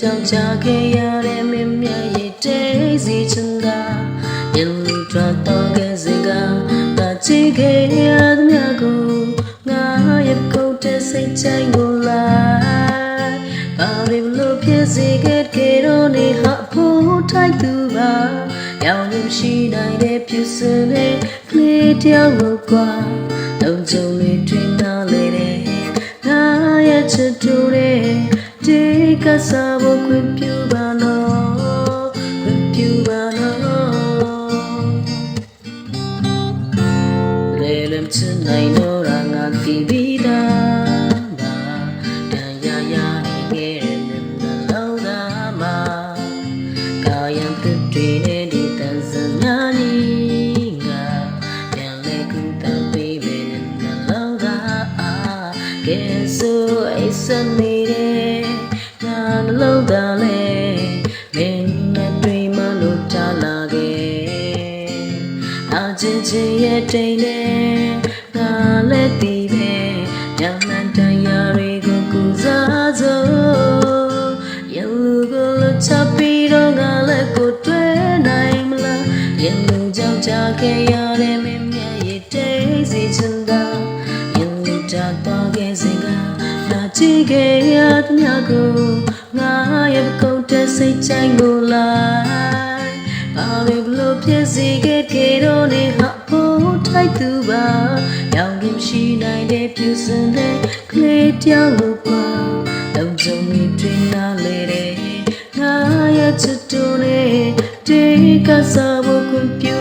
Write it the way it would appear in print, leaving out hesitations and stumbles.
ကြောင့်ချခဲ့ရတဲ့မင်းမြတ်ရဲ့တေးစီချင်တာယလူထွက်တော့ခဲ့စေကတာချစ်ခဲ့ရသမျှကိုငါရဲ့ကိုယ်တည်းစိတ်ချိုင်ကိုလိုက်ဘာလို့ဖြစ်စေခဲ့တော့နေဟာဖို့ထိုက်သူပါရောင်ရင်ရှိနိုင်တဲ့ပြူစင်နဲ့ကလေးတယောက်ကိုကွာလုံးကြုံလေးတွင်နာလေတဲ့ငါရဲ့ချစ်တူတဲ့ဒီကစားဖို့ခွင့်ပြုပါနော်ခွင့်ပြုပါနော်လေလမ်ချင်နိုင်တော့ငါတီးပြီးသားပါတန်ရရနေခဲ့တဲ့နှလုံးသားမှာကာယံပြည့်တွေနဲ့ဒီတန်စညာနီငါပြန်လဲကူတောင်းပေးမယ်နှလုံးသားကဲဆိုအိစနေတဲ့ငါနှလုံးသားလဲမင်းနဲ့တွေ့မှလို့တားလာခဲ့အချစ်ချစ်ရဲ့တိမ်နဲ့ငါလည်းတည်ပဲညမှန်တရားတွေကိုကူစားစို့ယလူကိုလို့ချပြီးတော့ငါလည်းကိုတွေ့နိုင်မလားယလူကြောင့်ချခဲ့ရတဲ့မင်းမြတ်ရဲ့တေးစီချင်တာယလူတာတော့ခဲ့စေကနာကြည့်ခဲ့ရသမျှကိုငါရဲ့ကိုယ်တည်းစိတ်ချိုင်ကိုလိုက်ဘာလို့ဖြစ်စေခဲ့တော့နေဟာဖို့ထိုက်သူပါရောင်ရင်ရှိနိုင်တဲ့ပြူစင်တဲ့ကလေးတယောက်ကိုပါလုံးစုံပြီးတွင်လာလေတဲ့ငါရဲ့ချစ်တူနဲ့ဒီကစားဖို့ခွင့်ပြု